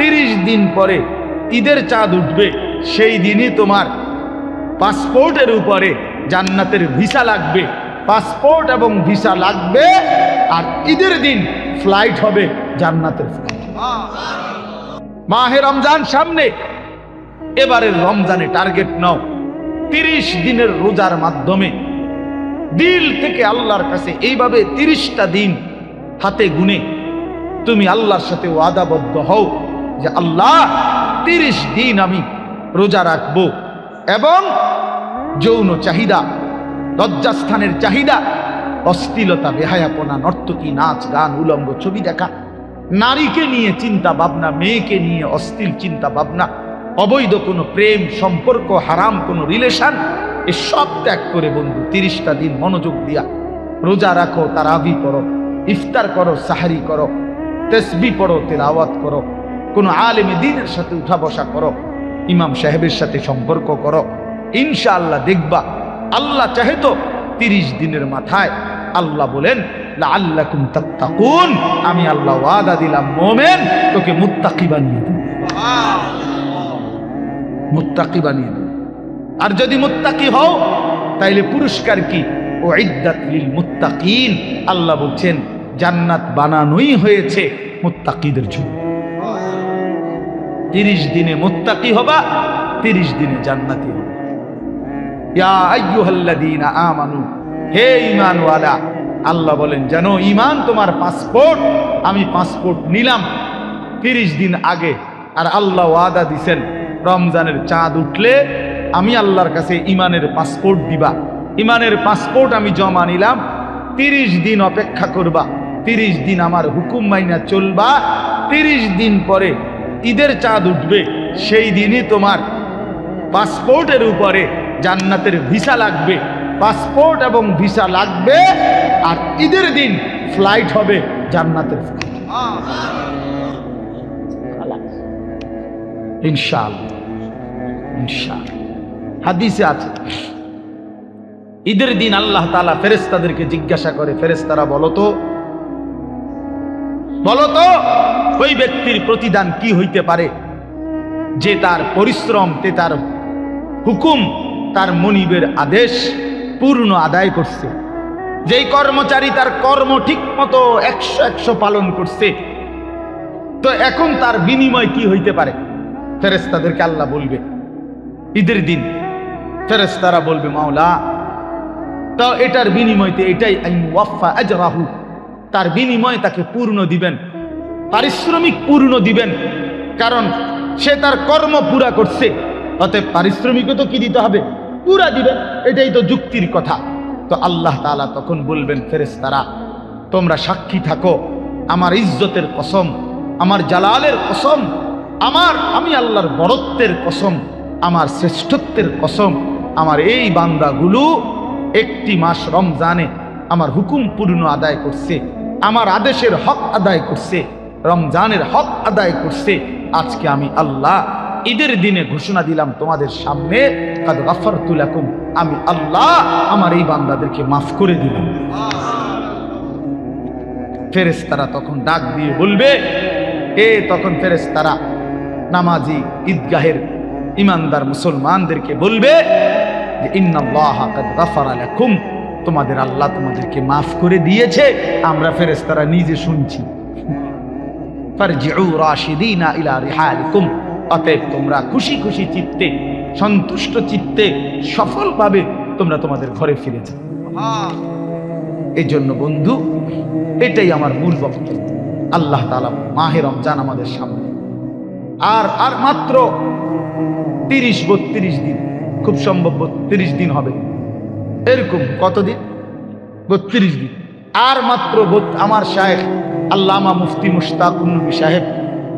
30 দিন পরে ঈদের চাঁদ উঠবে, সেই দিনই তোমার পাসপোর্টের উপরে জান্নাতের ভিসা লাগবে। পাসপোর্ট এবং ভিসা লাগবে, আর ঈদের দিন ফ্লাইট হবে জান্নাতের ফ্লাইট। মাহে রমজান সামনে, এবারের রমজানে টার্গেট নাও 30 দিনের রোজার মাধ্যমে দিল থেকে আল্লাহর কাছে এইভাবে 30টা দিন হাতে গুনে তুমি আল্লাহর সাথে ওয়াদাবদ্ধ হও যে আল্লাহ 30 দিন আমি রোজা রাখবো, এবং যৌন চাহিদা, লজ্জাস্থানের চাহিদা, অশ্লীলতা, বেহায়াপনা, নর্তকী, নাচ গান, উলঙ্গ ছবি দেখা, নারীকে নিয়ে চিন্তা ভাবনা, মেয়েকে নিয়ে অশ্লীল চিন্তা ভাবনা, অবৈধ কোনো প্রেম সম্পর্ক, হারাম কোনো রিলেশন, এসব ত্যাগ করে বন্ধু 30টা দিন মনোযোগ দিয়া রোজা রাখো, তারাবি পড়ো, ইফতার করো, সাহারি করো, তাসবিহ পড়ো, তিলাওয়াত করো, কোনো আলেমে দ্বীনের সাথে উঠা বসা করো, ইমাম সাহেবের সাথে সম্পর্ক করো। ইনশাআল্লাহ দেখবা আল্লাহ চাহে তো 30 দিনের মাথায় আল্লাহ বলেন লাআল্লাকুম তাত্তাকুন, আমি আল্লাহ ওয়াদা দিলাম মুমিন তোকে মুত্তাকি বানিয়ে দেব, মুত্তাকি বানিয়ে দেব। আর যদি মুত্তাকি হও তাইলে পুরস্কার কি? উইদ্দাত লিল মুত্তাকিন, আল্লাহ বলছেন জান্নাত বানানোই হয়েছে মুত্তাকিদের জন্য। 30 দিনে মুত্তাকি হবা, 30 দিনে জান্নাতি হবা। ইয়া আইয়ুহাল্লাযীনা আমানু, হে ঈমানওয়ালা, আল্লাহ বলেন জানো ঈমান তোমার পাসপোর্ট, আমি পাসপোর্ট নিলাম 30 দিন আগে, আর আল্লাহ ওয়াদা দিবেন রমজানের চাঁদ উঠলে আমি আল্লাহর কাছে ঈমানের পাসপোর্ট দিবা। ঈমানের পাসপোর্ট আমি জমা নিলাম, 30 দিন অপেক্ষা করবা, 30 দিন আমার হুকুম মাইনা চলবা, 30 দিন পরে ঈদের চাঁদ উঠবে, সেই দিনই তোমার পাসপোর্টের উপরে জান্নাতের ভিসা লাগবে। পাসপোর্ট এবং ভিসা লাগবে, আর ঈদের দিন ফ্লাইট হবে জান্নাতের ফ্লাইট। ইনশাআল্লাহ, ইনশাআল্লাহ। হাদিসে আছে ঈদের দিন আল্লাহ তাআলা ফেরেশতাদেরকে জিজ্ঞাসা করে, ফেরেশতারা বলো তো ওই ব্যক্তির প্রতিদান কি হইতে পারে যে তার পরিশ্রম, তার হুকুম, তার মনিবের আদেশ পূর্ণ আদায় করছে, যেই কর্মচারী তার কর্ম ঠিক মতো 100 পালন করছে, তো এখন তার বিনিময় কি হইতে পারে? ফেরেশতাদেরকে আল্লাহ বলবে ঈদের দিন, ফেরেশতারা বলবে মাওলা তো এটার বিনিময়তে এটাই আইন ওয়াফা আজরাহু, তার বিনিময় তাকে পূর্ণ দিবেন, পারিশ্রমিক পূর্ণ দিবেন, কারণ সে তার কর্ম পুরা করছে, অতএব পারিশ্রমিকও তো কি দিতে হবে? পুরা দিবেন, এটাই তো যুক্তির কথা। তো আল্লাহ তাআলা তখন বলবেন ফেরেশতারা তোমরা সাক্ষী থাকো, আমার ইজ্জতের কসম, আমার জালালের কসম, আমি আল্লাহর বড়ত্বের কসম, আমার শ্রেষ্ঠত্বের কসম, আমার এই বান্দাগুলো একটি মাস রমজানে আমার হুকুম পূর্ণ আদায় করছে, আমার আদেশের হক আদায় করছে, রমজানের হক আদায় করছে। আজকে আমি আল্লাহ ঈদের দিনে ঘোষণা দিলাম তোমাদের সামনে, কাদ গাফারতু লাকুম, আমি আল্লাহ আমার এই বান্দাদেরকে মাফ করে দিলাম। ফেরেশতারা তখন ডাক দিয়ে বলবে, তখন ফেরেশতারা নামাজি ঈদগাহের ইমানদার মুসলমানদেরকে বলবে যে ইন্নাল্লাহা কাদ গাফারা লাকুম, তোমাদের আল্লাহ তোমাদেরকে মাফ করে দিয়েছে। আমরা ফেরেশতারা নিজে শুনছি। ফারজিউ রাশিদিনা ইলা রিহালিকুম, অতএব তোমরা খুশি খুশি চিত্তে, সন্তুষ্ট চিত্তে, সফলভাবে তোমরা তোমাদের ঘরে ফিরে যাও। এই জন্য বন্ধু, এটাই আমার মূল বক্তব্য। আল্লাহ তাআলা মাহে রমজান আমাদের সামনে, আর মাত্র 30-32 দিন, খুব সম্ভব 32 দিন হবে, এরকম কতদিন? 32 দিন। আর মাত্র আমার শায়েখ আল্লামা মুফতি মুশতাকুন নবী সাহেব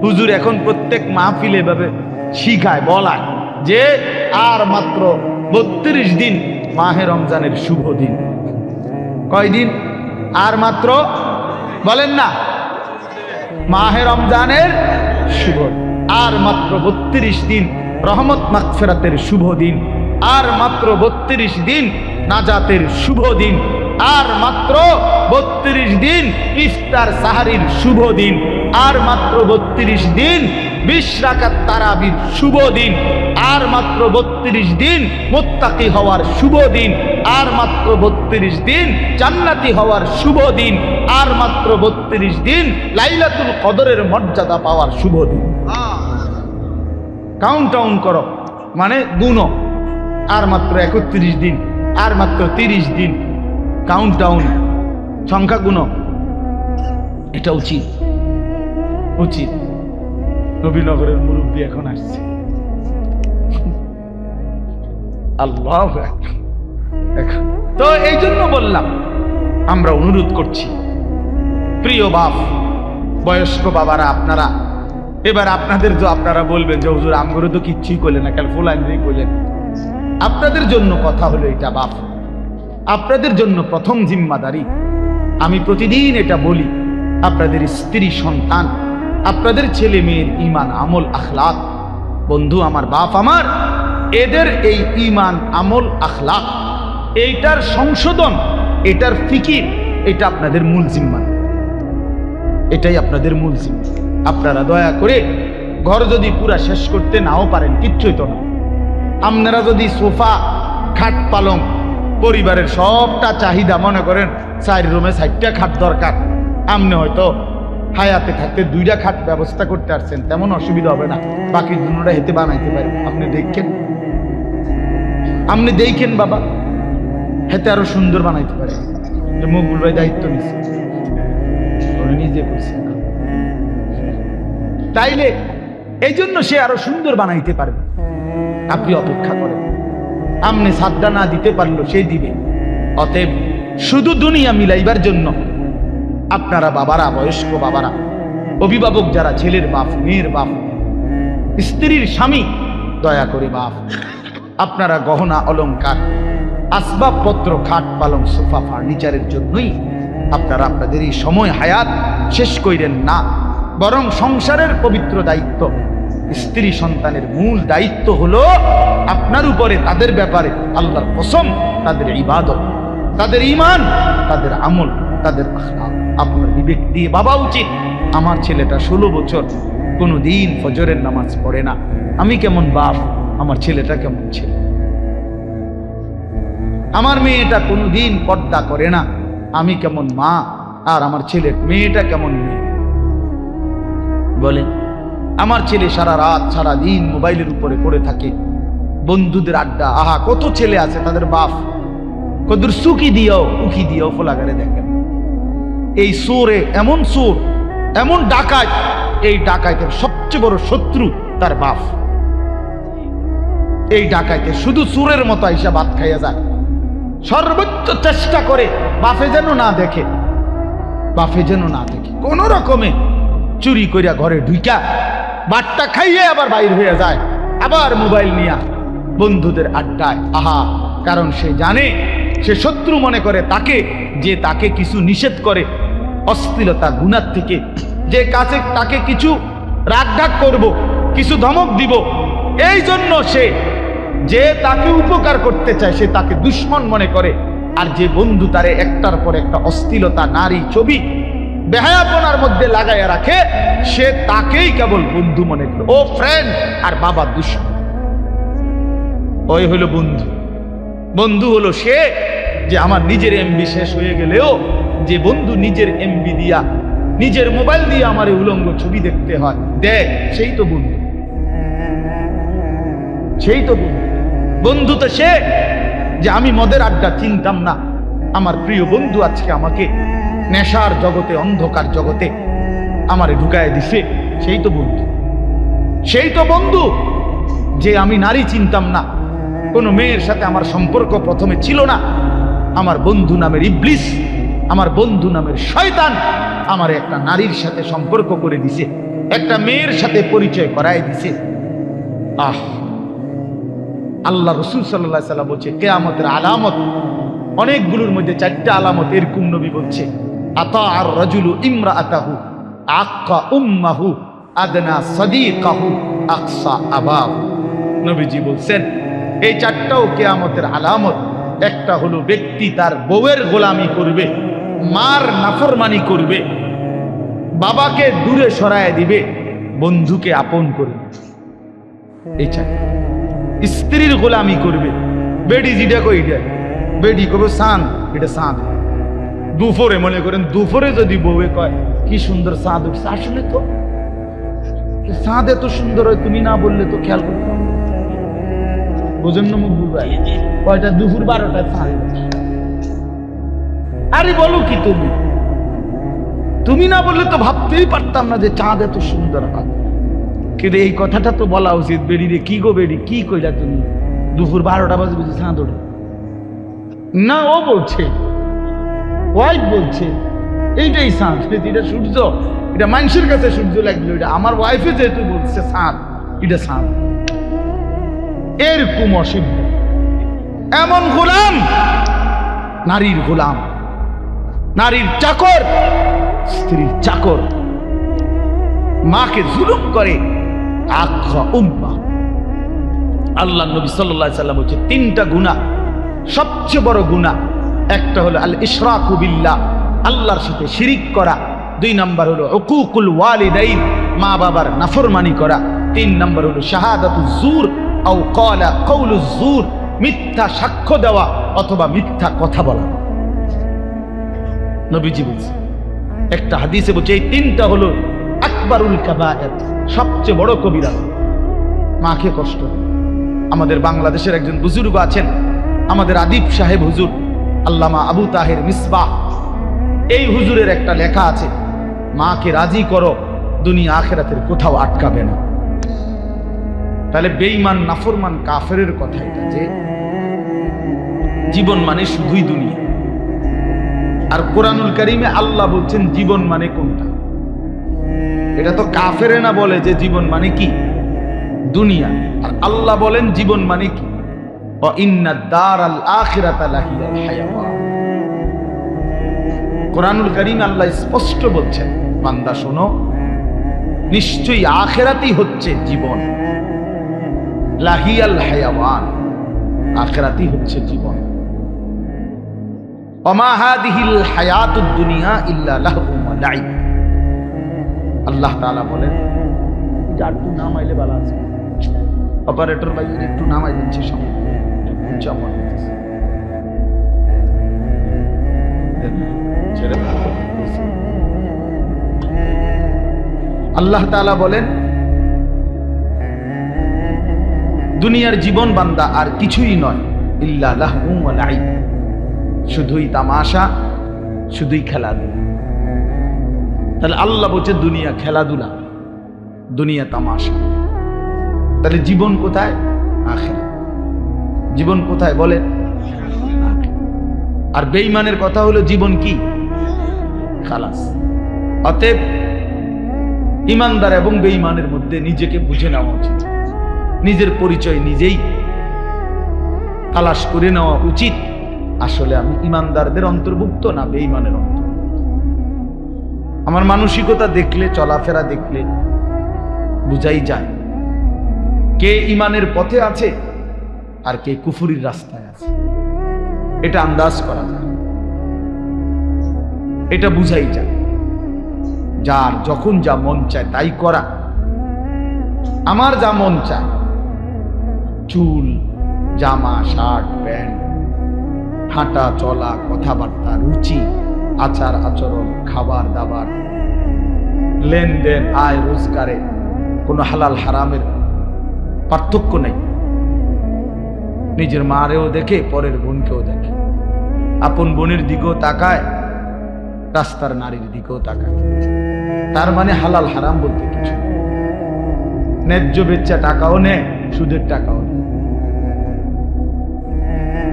হুজুর এখন প্রত্যেক মাহফিলে এভাবে শিখায়, বলায় যে আর মাত্র 32 দিন মাহে রমজানের শুভ দিন। কয়দিন? আর মাত্র, বলেন না, মাহে রমজানের শুভ, আর মাত্র 32 দিন রহমত মাগফিরাতের শুভ দিন, আর মাত্র 32 দিন নাজাতের শুভ দিন, আর মাত্র 32 দিন ইফতার সাহারির শুভ দিন, আর মাত্র 32 দিন 20 রাকাত তারাবির শুভ দিন, আর মাত্র 32 দিন মুত্তাকি হওয়ার শুভ দিন, আর মাত্র 32 দিন জান্নাতি হওয়ার শুভ দিন, আর মাত্র 32 দিন লাইলাতুল কদরের মর্যাদা পাওয়ার শুভ দিন। কাউন্ট ডাউন করো, মানে গুনো, আর মাত্র 31 দিন, আর মাত্র 30 দিন, কাউন্ট ডাউন, সংখ্যা গুনো। এটা উচিত, উচিত। নবীনগরের মুরব্বী এখন আসছে, আল্লাহ এখন তো এই জন্য বললাম, আমরা অনুরোধ করছি প্রিয় বাপ, বয়স্ক বাবারা, আপনারা এবার আপনাদের যে আপনারা বলবেন যে হুজুর আমগরে তো কিচ্ছুই করলেন না, কাল ফুলাইনই করলেন। আপনাদের জন্য কথা হলো এটা বাপ, আপনাদের জন্য প্রথম জিম্মাদারি। আমি প্রতিদিন এটা বলি, আপনাদের স্ত্রী সন্তান, আপনাদের ছেলে মেয়ের ঈমান আমল আখলাক, বন্ধু আমার, বাপ আমার, এদের এই ঈমান আমল আখলাক, এইটার সংশোধন, এটার ফিকির, এটা আপনাদের মূল জিম্মা, এটাই আপনাদের মূল জিম্মা। আপনারা দয়া করে ঘর যদি পুরা শেষ করতে নাও পারেন, কিচ্ছুই তো না, আপনারা যদি সোফা, খাট, পালং, পরিবারের সবটা চাহিদা, মনে করেন 4 রুমে 4টা খাট দরকার, আপনি হয়তো হায়াতে থাকতে 2টা খাট ব্যবস্থা করতে পারছেন, তেমন অসুবিধা হবে না, বাকি দুটোটা হেতে বানাইতে পারেন। আপনি দেখেন, আপনি দেখেন বাবা, হেতে আরো সুন্দর বানাইতে পারেন। মকবুল ভাই দায়িত্ব নিচ্ছে, নিজে করছে, তাইলে এই জন্য সে আরো সুন্দর বানাইতে পারবে। আপনি অপেক্ষা করেন, আপনি সাদ্দা না দিতে পারলো সে দিবে। অতএব শুধু দুনিয়া মিলাইবার জন্য আপনারা বাবারা, বয়স্ক বাবারা, অভিভাবক যারা, ছেলের বাপ, মেয়ের বাপ, স্ত্রীর স্বামী, দয়া করে বাপ, আপনারা গহনা অলংকার, আসবাবপত্র, খাট, পালং, সোফা, ফার্নিচারের জন্যই আপনারা আপনাদের এই সময় হায়াত শেষ কইরেন না, বরং সংসারের পবিত্র দায়িত্ব, স্ত্রী সন্তানের মূল দায়িত্ব হলো আপনার উপরে, তাদের ব্যাপারে আল্লাহর কসম, তাদের ইবাদত, তাদের ঈমান, তাদের আমল, তাদের আখলাক আপনার বিবেক দিয়ে ভাবা উচিত। আমার ছেলেটা 16 বছর কোনো দিন ফজরের নামাজ পড়ে না, আমি কেমন বাপ, আমার ছেলেটা কেমন ছেলে। আমার মেয়েটা কোনো দিন পর্দা করে না, আমি কেমন মা, আর আমার ছেলের মেয়েটা কেমন মেয়ে। বলেন, আমার ছেলে সারা রাত সারা দিন মোবাইলের উপরে পড়ে থাকে, বন্ধুদের আড্ডা, আহা কত ছেলে আছে তাদের বাপ কদুর সুকি দিও উকি দিও ফোলাগারে দেখেন। এই সুরে এমন সুর, এমন ডাকাত, এই ডাকাতের সবচেয়ে বড় শত্রু তার বাপ। এই ডাকাতে শুধু সুরের মতো আইসা ভাত খাইয়া যায়, সর্বোচ্চ চেষ্টা করে বাপে যেন না দেখে, বাপে যেন না দেখে, কোন রকমে চুরি করিয়া ঘরে ঢুইকা বাটটা খাইয়ে আবার বাইর হয়ে যায়, আবার মোবাইল নিয়া বন্ধুদের আড্ডায়, আহা, কারণ সে জানে, সে শত্রু মনে করে তাকে, যে তাকে কিছু নিষেধ করে অশ্লীলতা গুনাহ থেকে, যে কাছে তাকে কিছু রাগঢাক করব, কিছু ধমক দিব, এই জন্য সে যে তাকে উপকার করতে চায় সে তাকে দুশ্মন মনে করে। আর যে বন্ধু তারে একটার পর একটা অশ্লীলতা, নারী, ছবি, বেহায়াপনার মধ্যে লাগাইয়া রাখে, সে তাকেই কেবল বন্ধু মনে করে, ও ফ্রেন্ড, আর বাবা দুশ্মন। ওই হলো বন্ধু। বন্ধু হলো সে যে আমার নিজের এমবি শেষ হয়ে গেলেও যে বন্ধু নিজের এমবি দিয়া, নিজের মোবাইল দিয়ে আমার উলঙ্গ ছবি দেখতে হয়, দেখ, সেই তো বন্ধু, সেই তো বন্ধু। বন্ধু তো সে যে আমি মদের আড্ডা চিনতাম না, আমার প্রিয় বন্ধু আজকে আমাকে নেশার জগতে, অন্ধকার জগতে আমারে ঢুকায় দিছে, সেই তো বন্ধু। সেই তো বন্ধু যে আমি নারী চিনতাম না, কোনো মেয়ের সাথে আমার সম্পর্ক প্রথমে ছিল না, আমার বন্ধু নামের ইবলিস, আমার বন্ধু নামের শয়তান আমার একটা নারীর সাথে সম্পর্ক করে দিছে, একটা মেয়ের সাথে পরিচয় করায় দিছে। আহ, আল্লাহ রাসূল সাল্লাল্লাহু আলাইহি ওয়াসাল্লাম বলছে কিয়ামতের আলামত অনেকগুলোর মধ্যে 4টা আলামত এরকম নবী বলছে, আতা আর রাজুলু ইমরাআতাহু আক্কা উম্মাহু আদনা সাদিকাহু আকসা আবাহু। নবীজি বলছেন এই 4টাও কিয়ামতের আলামত। একটা হলো ব্যক্তি তার বউয়ের গোলামি করবে, মার নাফরমানি করবে, বাবাকে দূরে সরায় দিবে, বন্ধুকে আপন করবে, এই চাই। স্ত্রীর গোলামি করবে, বেডি যেটা কই যায়, বেডি করবে সান, এটা সাঁদ। দুপুরে মনে করেন, দুপুরে যদি বউয়ে কয় কি সুন্দর চাঁদ উঠছে, আসলে তো চাঁদ এত সুন্দর হয়, তুমি না বললে তো খেয়াল করতাম। বোঝেন না মুখ বুঝাই কয়টা, দুপুর 12টায় চাঁদ। আরে বলো কি তুমি, তুমি না বললে তো ভাবতেই পারতাম না যে চাঁদ এত সুন্দর হয়। কিন্তু এই কথাটা তো বলা উচিত, বেড়ি রে কি গো বেড়ি, কি কইলা তুমি, দুপুর 12টা বাজে বুঝি চাঁদ ওঠে না? ও বলছে, ওয়াইফ বলছে এইটাই চাঁদ, এটা সূর্য, এটা মানুষের কাছে সূর্য লাগলো, এটা আমার ওয়াইফে যেহেতু বলছে চাঁদ, এটা চাঁদ। এরকম অসভ্য, এমন গোলাম, নারীর গোলাম, নারীর চাকর, স্ত্রীর চাকর, মাকে জুলুম করে। আল্লাহ নবী সাল্লাল্লাহু আলাইহি সাল্লাম বলছে 3টা গুনাহ সবচেয়ে বড় গুনাহ। একটা হলো আল ইশরাকু বিল্লাহ, আল্লাহর সাথে শিরিক করা। 2 নাম্বার হলো উকুকুল ওয়ালিদাইন, মা বাবার নাফরমানি করা। 3 নাম্বার হলো শাহাদাতুজ জুর আও ক্বালা কাউলুজ জুর, মিথ্যা সাক্ষ্য দেওয়া অথবা মিথ্যা কথা বলা। নবীজি বলছে, একটা হাদিসে বলছে এই 3টা হলো আকবারুল কাবায়ের, সবচেয়ে বড় কবিরা। মাকে কষ্ট। আমাদের বাংলাদেশের একজন বুজুর্গ আছেন, আমাদের আদিব সাহেব হুজুর, আল্লামা আবু তাহের মিসবাহ। এই হুজুরের একটা লেখা আছে, মাকে রাজি করো, দুনিয়া আখিরাতের কোথাও আটকাবে না। তাহলে বেঈমান নাফরমান কাফেরের কথা এটা, যে জীবন মানে শুধুই দুনিয়া। আর কোরআনুল কারীমে আল্লাহ বলছেন জীবন মানে কোনটা। এটা তো কাফেরে না বলে যে জীবন মানে কি দুনিয়া, আর আল্লাহ বলেন জীবন মানে কি ওয়া ইন্নাদ দারাল আখিরাতা লাহিয়াল হায়াওয়ান। কোরআনুল কারীম আল্লাহ স্পষ্ট বলছেন, বান্দা শোনো, নিশ্চয়ই আখিরাতই হচ্ছে জীবন। লাহিয়াল হায়াওয়ান, আখিরাতই হচ্ছে জীবন। ওমা হাদিহিল হায়াতুদ দুনিয়া ইল্লা লাহবুন ওয়া লাইব। আল্লাহ তাআলা বলেন, এটা একটু নামাইলে ভালো আছে, অপারেটর ভাই একটু নামাই দিচ্ছে সময়। আল্লাহ তাআলা বলেন, দুনিয়ার জীবন বান্দা আর কিছুই নয়, ইল্লা লাহবুন ওয়া লাইব, শুধুই তামাশা, শুধুই খেলাধুলা। তাহলে আল্লাহ বলছে দুনিয়া খেলাধুলা, দুনিয়া তামাশা। তাহলে জীবন কোথায়? আখিরাত। জীবন কোথায় বলে? আর বেঈমানের কথা হলো জীবন কি? খালাস। অতএব ইমানদার এবং বেঈমানের মধ্যে নিজেকে বুঝে নেওয়া উচিত, নিজের পরিচয় নিজেই তালাশ করে নেওয়া উচিত। আসলে আমি ইমানদারদের অন্তর্ভুক্ত না বেঈমানের অন্তর্ভুক্ত। আমার মানসিকতা দেখলে, চলাফেরা দেখলে বুঝাই যায় কে ইমানের পথে আছে আর কে কুফরির রাস্তায় আছে। এটা আন্দাজ করা যায়, এটা বুঝাই যায়। যার যখন যা মন চায় তাই করা। আমার যা মন চায়, চুল, জামা, শার্ট, প্যান্ট, হাঁটা চলা, কথাবার্তা, রুচি, আচার আচরণ, খাবার দাবার, লেনদেন, আয় রোজগারে কোনো হালাল হারামের পার্থক্য নেই। নিজের মারেও দেখে, পরের বোনকেও দেখে, আপন বোনের দিকেও তাকায়, রাস্তার নারীর দিকেও তাকায়। তার মানে হালাল হারাম বলতে কিছু, ন্যায্য বেচ্চা টাকাও নেয়, সুদের টাকাও নেয়,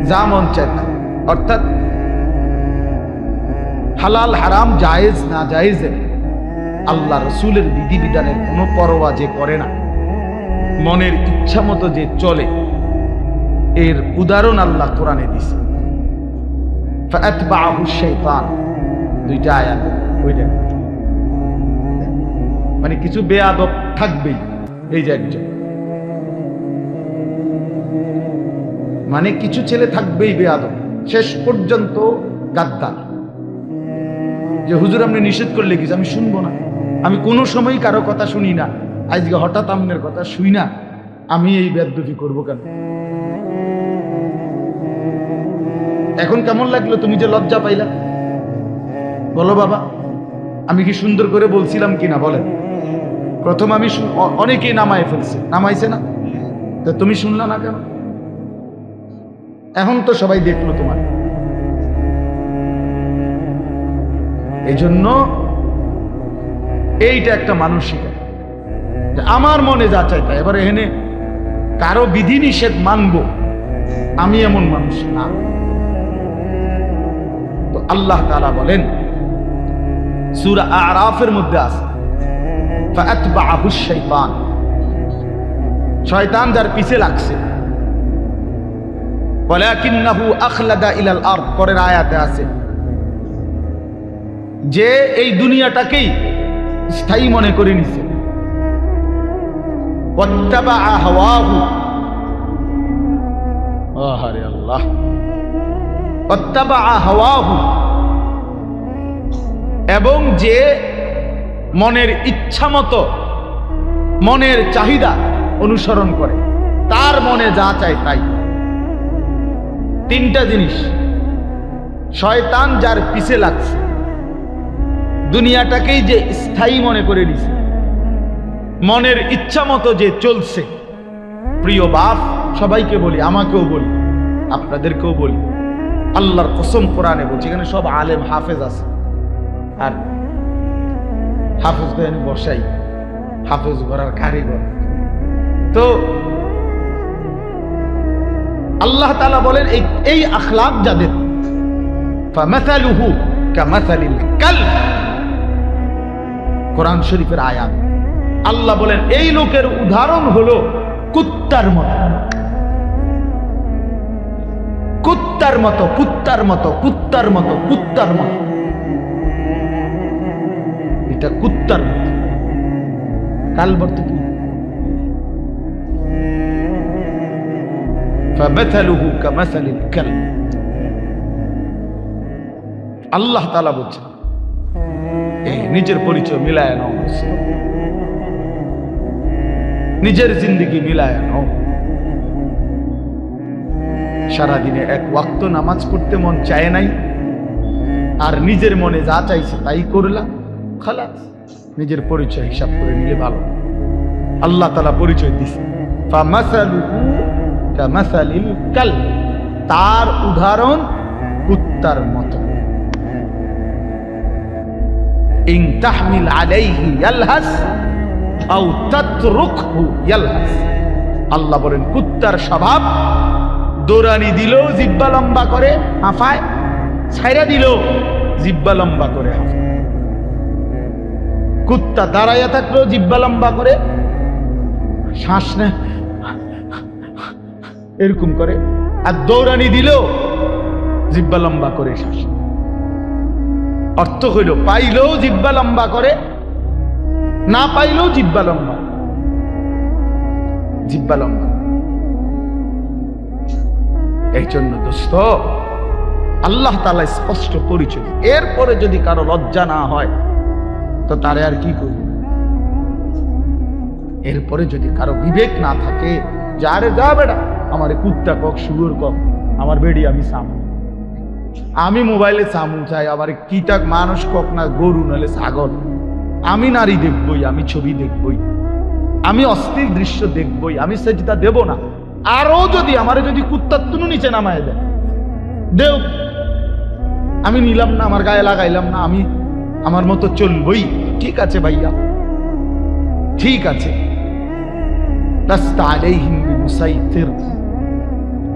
যা মন চায় তা। অর্থাৎ হালাল হারাম, জায়েজ না জায়েজের, আল্লাহ রসুলের বিধিবিধানের কোনো পরোয়া যে করে না, মনের ইচ্ছা মতো যে চলে, এর উদাহরণ আল্লাহ কোরআনে দিছে। ফাআতবাহু শাইতান, 2টা আয়াত, ওইটা মানে কিছু বেয়াদব থাকবেই। এই যে একজন, মানে কিছু ছেলে থাকবেই বেয়াদব, শেষ পর্যন্ত গাদ্দার। যে হুজুর আপনি নিষেধ করলে কিছু আমি শুনবো না, আমি কোনো সময় কারো কথা শুনি না, আজকে হঠাৎ আমনের কথা শুই না আমি এই বেদবি করবো কেন? এখন কেমন লাগলো তুমি যে লজ্জা পাইলা? বলো বাবা, আমি কি সুন্দর করে বলছিলাম কিনা বলেন? প্রথম আমি অনেকেই নামায় ফেলছে, নামাইছে না? তো তুমি শুনলা না কেন? এখন তো সবাই দেখলো তোমার। এই জন্য এইটা একটা মানসিকতা, আমার মনে যা চাই তাই। এবার এখানে কারো বিধিনিষেধ মানবো, আমি এমন মানুষ না। তো আল্লাহ তাআলা বলেন সূরা আরাফের মধ্যে আছে, ফাআতবাআহু শাইতান, শয়তান যার পিছে লাগছে। ওয়ালাকিন্নাহু আখলাদা ইলাল আরদ, পরের আয়াতে আছে যে এই দুনিয়াটাকেই স্থায়ী মনে করে নিছে। ওয়াত্তাবাআ হাওয়াহু, আহারে আল্লাহ, ওয়াত্তাবাআ হাওয়াহু, এবং যে মনের ইচ্ছা মতো মনের চাহিদা অনুসরণ করে, তার মনে যা চায় তাই। তিনটা জিনিস, শয়তান যার পিছে লাগছে, দুনিয়াটাকেই যে স্থায়ী মনে করে নিছে, মনের ইচ্ছা মতো যে চলছে। প্রিয় বাপ, সবাইকে বলি, আমাকেও বলি, আপনাদেরকেও বলি, আল্লাহর কসম কোরআনে বলছি, এখানে সব আলেম হাফেজ আছে, আর হাফেজ তো এনে বসাই, হাফেজ করার কারিগর। তো আল্লাহ তাআলা বলেন এই আখলাক যাদের, ফামাসালুহু কামাসালিল কালব, কোরআন শরীফের আয়াত। আল্লাহ বলেন এই লোকের উদাহরণ হলো কুত্তার মতো, কুত্তার মতো, কুত্তার মতো, কুত্তার মতো, কুত্তার মতো। এটা কুত্তার মতো। কালব অর্থ কি? ফামাসালুহু কামাসালিল কালব। আল্লাহ তাআলা বলছেন এই নিজের পরিচয় মিলায় নাও, নিজের জিন্দেগি মিলায় নাও। সারাদিনে এক ওয়াক্ত নামাজ পড়তে মন চায় নাই, আর নিজের মনে যা চাইছে তাই করলা, খালাস। নিজের পরিচয় হিসাব করে নিলে ভালো। আল্লাহ তাআলা পরিচয় দিছে, ফামাসালুহু কামাসালিল কালব, তার উদাহরণ কুত্তার মতো। ইন তাহমিল আলাইহি ইয়ালহাস আও তাতরুকহু ইয়ালহাস। আল্লাহ বলেন কুত্তার স্বভাব, দৌড়ানি দিল জিহ্বা লম্বা করে হাঁফায়, ছাইরা দিল জিহ্বা লম্বা করে হাঁফায়। কুত্তা দাঁড়াইয়া থাকলেও জিহ্বা লম্বা করে, শ্বাস নেয় এরকম করে, আর দৌড়ানি দিলেও জিহ্বা লম্বা করে শ্বাস। অর্থ হইল পাইলেও জিহ্বা লম্বা করে, না পাইলেও জিহ্বা লম্বা, জিহ্বা লম্বা। এই জন্য দোস্ত, আল্লাহ তাআলা স্পষ্ট পরিচয়। এরপরে যদি কারো লজ্জা না হয় তো তারে আর কি করবে? এরপরে যদি কারো বিবেক না থাকে, যারে যা বেড়া, আমার কুত্তা কক, শুয়োর কক, আমার বেড়ি আমি সামু, আমি মোবাইলে সামু চাই, আবার কিটাক মানুষ কক না, গরু নাহলে ছাগল, আমি নারী দেখবই, আমি ছবি দেখবই, আমি অস্থির দৃশ্য দেখবই, আমি সেজদা দেব না। আরো যদি আমারে যদি কুত্তার তুনু নিচে নামায় দেয়, দেও, আমি নিলাম না, আমার গায়ে লাগাইলাম না, আমি আমার মতো চলবই। ঠিক আছে ভাইয়া, ঠিক আছে।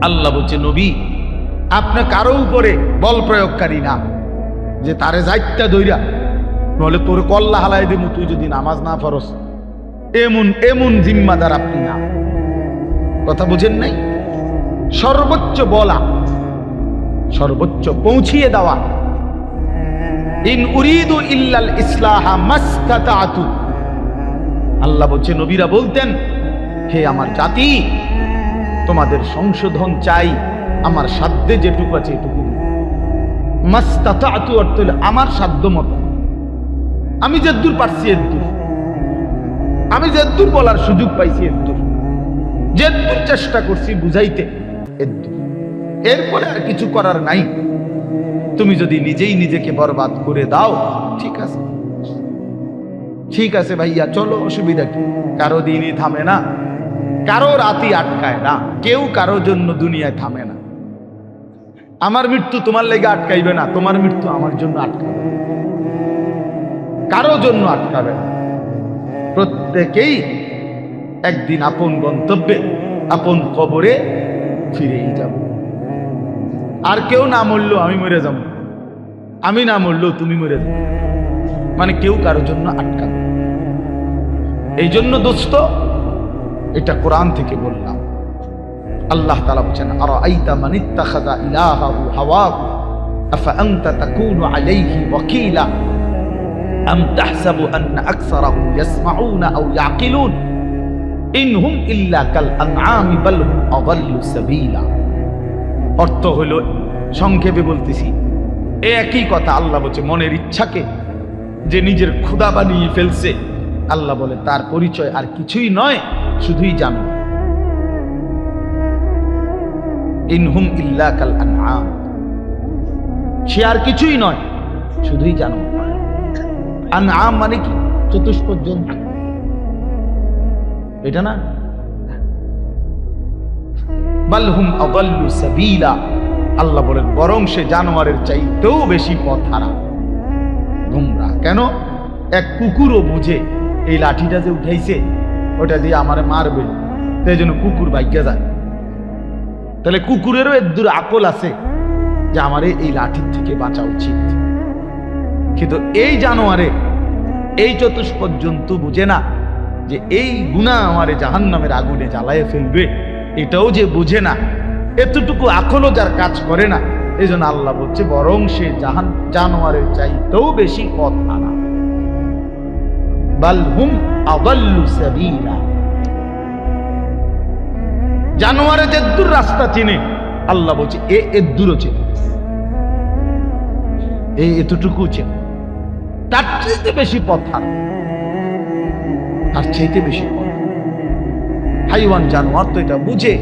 আল্লাহ বলছে নবী, আপনি কারো উপরে বল প্রয়োগকারী না, যে তারে যাইতা দইরা নলে তোর কল্লা হালাই দেবো তুই যদি নামাজ না পড়স, এমন এমন জিম্মাদার আপনি না। কথা বুঝেন নাই? সর্বোচ্চ বলা, সর্বোচ্চ পৌঁছিয়ে দেওয়া। ইন উরিদু ইল্লাল ইসলাহা মাসতাতাতু। আল্লাহ বলছে নবীরা বলতেন, হে আমার জাতি, তোমাদের সংশোধন চাই, আমার সাধ্যে যেটুকু আছে এটুকু। মাসতাতাতু অর্থ হলো আমার সাধ্য মতো, আমি যদ্দূর পারছি এদ্দূর। আমি যেদূর বলার সুযোগ পাইছি এদূর, যেদূর চেষ্টা করছি বুঝাইতে এদূর, এরপরে আর কিছু করার নাই। তুমি যদি নিজেই নিজেকে বরবাদ করে দাও, ঠিক আছে, ঠিক আছে ভাইয়া, চলো, অসুবিধা কি? কারো দিনই থামে না, কারো রাতই আটকায় না, কেউ কারোর জন্য দুনিয়ায় থামে না। আমার মৃত্যু তোমার লেগে আটকাইবে না, তোমার মৃত্যু আমার জন্য আটকাবে, কারো জন্য আটকাবে না। প্রত্যেকেই একদিন আপন গন্তব্যে, আপন কবরে ফিরেই যাব। আর কেউ না মরলেও আমি মরে যাব, আমি না মরলেও তুমি মরে যাবে, মানে কেউ কারোর জন্য আটকাবে। এই জন্য দোস্ত, এটা কোরআন থেকে বললাম। আল্লাহ তাআলা বলেন, আরাআইতা মান ইত্তাখাযা ইলাহাহু হাওয়াহু আফা আনতা তাকুনু আলাইহি ওয়াকিলা আম তাহসাবু আন্না আকসারাহুম ইয়াসমাউনা আও ইয়াকিলুন ইনহুম ইল্লা কাল আনআমি বাল হুম আযাল্লু সাবিলা। অর্থ হলো, সংক্ষেপে বলতেছি, একই কথা। আল্লাহ বলছে, মনের ইচ্ছাকে যে নিজের খোদা বানিয়ে ফেলছে, আল্লাহ বলে তার পরিচয় আর কিছুই নয়, শুধুই জানো, ইনহুম ইল্লা কাল আনআম, সে আর কিছুই নয়, শুধুই জানো। আনআম মানে কি? চতুষ্পদ জন্তু, এটা না? বাল হুম আযাল্লু সাবিলা, আল্লাহ বলেন বরং সে জানোয়ারের চাইতেও বেশি পথহারা, গোমরা। কেন? এক কুকুরও বুঝে এই লাঠিটা যে উঠাইছে ওটা দিয়ে আমারে মারবে, তাই জন্য কুকুর ভাগ্যা যায়। তাহলে কুকুরেরও এদূর আকল আছে যে আমারে এই লাঠির থেকে বাঁচা উচিত, কিন্তু এই জানোয়ারে, এই চতুষ্পদ জন্তু বুঝে না যে এই গুনাহ আমারে জাহান্নামের আগুনে জ্বালায় ফেলবে, এটাও যে বুঝে না, এতটুকু আকলও যার কাজ করে না। এই জন্য আল্লাহ বলছে বরং সে জানোয়ারের চাইতেও বেশি পথহারা। বাল হুম আযাল্লু সাবিলা, জানোয়ারে যেদূর রাস্তা চিনে, আল্লাহ বলছে এদূরও চেনে, এতটুকু চেনে, তার চাইতে বেশি পথহারা, তার চাইতে বেশি পথ। হাইওয়ান জানোয়ার তো এটা বুঝে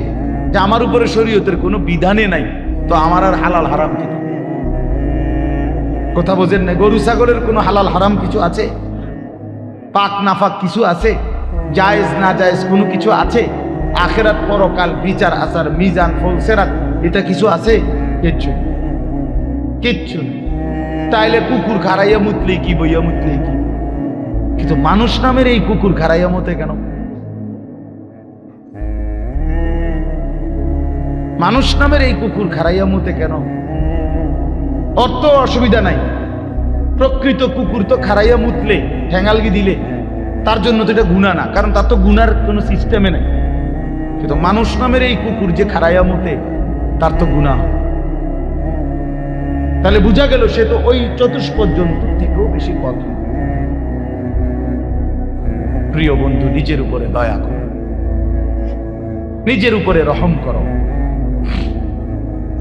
যে আমার উপরে শরীয়তের কোনো বিধানে নাই, তো আমার আর হালাল হারাম কি? কথা বোঝেন না? গরু ছাগলের কোনো হালাল হারাম কিছু আছে? পাক নাফাক কিছু আছে? জায়েজ না জায়েজ কোনো কিছু আছে? আখিরাত, পরকাল, বিচার আচার, মিজান, ফলসেরাত, এটা কিছু আছে? কিচ্ছু, কিচ্ছু নেই। তাইলে কুকুর খারাইয়া মুতলেই কি, বইয়া মুতলেই কি? কিন্তু মানুষ নামের এই কুকুর খারাইয়া মতে কেন? মানুষ নামের এই কুকুর খারাইয়া মতে কেন? অর্থ অসুবিধা নাই, প্রকৃত কুকুর তো খারাইয়া মুতলে, ঠ্যাঙালগি দিলে তার জন্য তো এটা গুনাহ না, কারণ তার তো গুনার কোনো সিস্টেমে নাই। কিন্তু মানুষ নামের এই কুকুর যে খারাইয়া মতে, তার তো গুনাহ। তাহলে বোঝা গেল সে তো ওই চতুষ্পদ জন্তুর থেকেও বেশি পথ। প্রিয় বন্ধু, নিজের উপরে দয়া করো, নিজের উপরে রহম করো।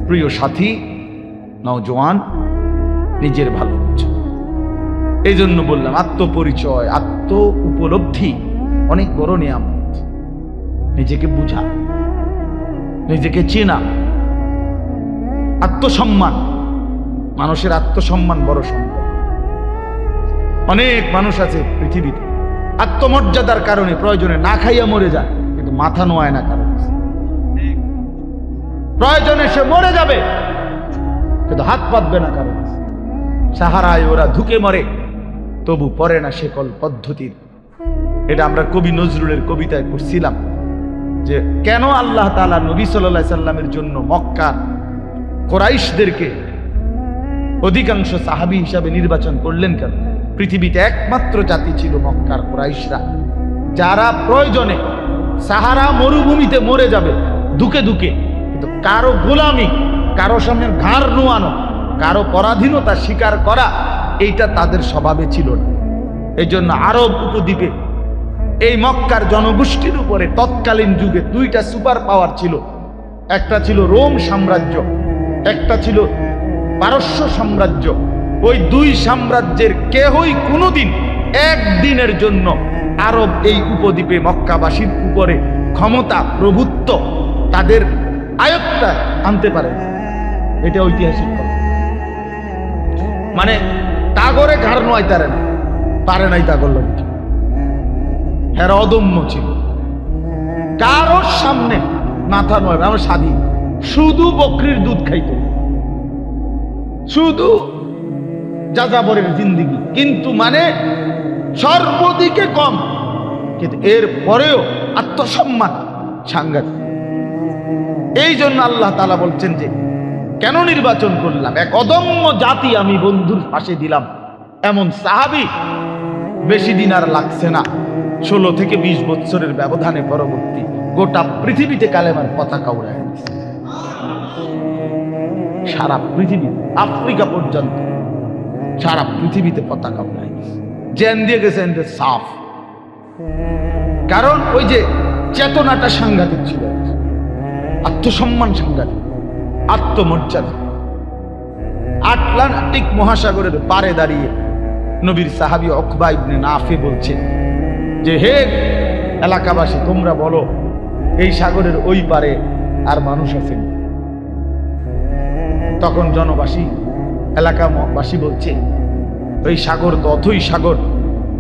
প্রিয় সাথী, নওজোয়ান, নিজের ভালো বুঝো। এই জন্য বললাম, আত্মপরিচয়, আত্ম উপলব্ধি অনেক বড় নিয়ামত। নিজেকে বুঝা, নিজেকে চেনা, আত্মসম্মান। মানুষের আত্মসম্মান বড় সম্পদ। অনেক মানুষ আছে পৃথিবীতে আত্মমর্যাদার কারণে প্রয়োজনে না খাইয়া মরে যায়, কিন্তু মাথা নোয়ায় না কারণ। প্রয়োজনে সে মরে যাবে, কিন্তু হাত পাতবে না কারণ। সাহারায় ওরা ধুকে মরে, তবু পরে না শেকল পদ্ধতির। এটা আমরা কবি নজরুলের কবিতায় পড়ছিলাম যে কেন আল্লাহ তাআলা নবী সাল্লাল্লাহু আলাইহি সাল্লামের জন্য মক্কা কুরাইশদেরকে অধিকাংশ সাহাবী হিসাবে নির্বাচন করলেন কেন? পৃথিবীতে একমাত্র জাতি ছিল মক্কার কুরাইশরা, যারা প্রয়োজনে সাহারা মরুভূমিতে মরে যাবে দুকে দুকে, কিন্তু কারো গোলামি, কারো সামনে ঘাড় নোয়ানো, কারো পরাধীনতা স্বীকার করা, এইটা তাদের স্বভাবে ছিল না। এই জন্য আরব উপদ্বীপে এই মক্কার জনগোষ্ঠীর উপরে তৎকালীন যুগে দুইটা সুপার পাওয়ার ছিল। একটা ছিল রোম সাম্রাজ্য, একটা ছিল পারস্য সাম্রাজ্য। ওই দুই সাম্রাজ্যের কেহই কোনোদিন একদিনের জন্য আরব এই উপদ্বীপে মক্কাবাসীর উপরে ক্ষমতা প্রভুত্ব তাদের আয়ত্তা আনতে পারে, এটা ঐতিহাসিক কথা। মানে তাগরে ঘাড় নয় তারে না, পারে নাই তাগর লোকটি। হ্যাঁ, অদম্য ছিল, কারোর সামনে মাথা নয়, আমার স্বাধীন, শুধু বকরির দুধ খাইত, শুধু যাযাবরের জিন্দিগি, কিন্তু মানে সর্বদিকে কম, কিন্তু এর পরেও আত্মসম্মান সাংঘাতিক। এই জন্য আল্লাহ তাআলা বলছেন যে কেন নির্বাচন করলাম, এক অদম্য জাতি আমি বন্ধুর পাশে দিলাম। এমন সাহাবী বেশি দিন আর লাগছে না, 16 থেকে 20 বছরের ব্যবধানে পরবর্তী গোটা পৃথিবীতে কালেমার পতাকা উড়ায় দিয়েছে। সারা পৃথিবী, আফ্রিকা পর্যন্ত সারা পৃথিবীতে পতাকা উড়ায় দিয়েছে। জেন দিয়ে গেছেন সাফ, কারণ ওই যে চেতনাটা সাংঘাতিক ছিল, আত্মসম্মান সাংঘাতিক, আত্মমর্যাদা। আটলান্টিক মহাসাগরের পারে দাঁড়িয়ে নবীর সাহাবী উকবা ইবনে নাফি বলছে যে হে এলাকাবাসী, তোমরা বলো এই সাগরের ওই পারে আর মানুষ আছেন? তখন জনবাসী, এলাকাবাসী বলছে ওই সাগর তো অথই সাগর,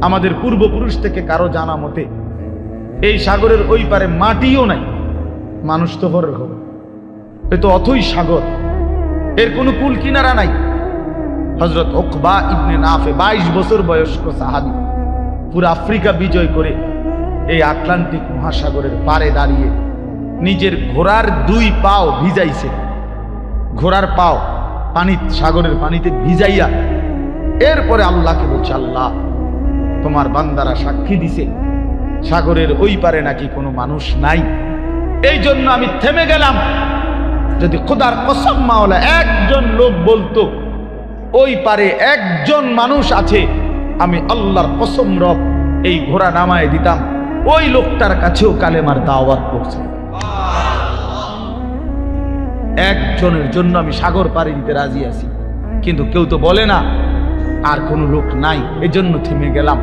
আমাদের পূর্বপুরুষ থেকে কারো জানা মতে এই সাগরের ওই পারে মাটিও নাই, মানুষ তো ভরের খবর, এ তো অথই সাগর, এর কোনো কুল কিনারা নাই। হযরত উকবা ইবনে নাফি 22 বছর বয়স্ক সাহাবী, পুরো আফ্রিকা বিজয় করে এই আটলান্টিক মহাসাগরের পারে দাঁড়িয়ে নিজের ঘোড়ার 2 পাও ভিজাইছে, ঘোড়ার পাও পানি, সাগরের পানিতে ভিজাইয়া এরপরে আল্লাহকে বলছে, আল্লাহ তোমার বান্দারা সাক্ষী দিছে সাগরের ওই পারে নাকি কোনো মানুষ নাই, এই জন্য আমি থেমে গেলাম। যদি খোদার কসম মাওলা একজন লোক বলতো ওই পারে একজন মানুষ আছে, আমি আল্লাহর কসম রব এই ঘোড়া নামায় দিতাম, ওই লোকটার কাছেও কালেমার দাওয়াত পৌঁছে। একজনের জন্য আমি সাগর পাড়ি দিতে রাজি আছি, কিন্তু কেউ তো বলে না আর কোনো লোক নাই, এজন্য থেমে গেলাম।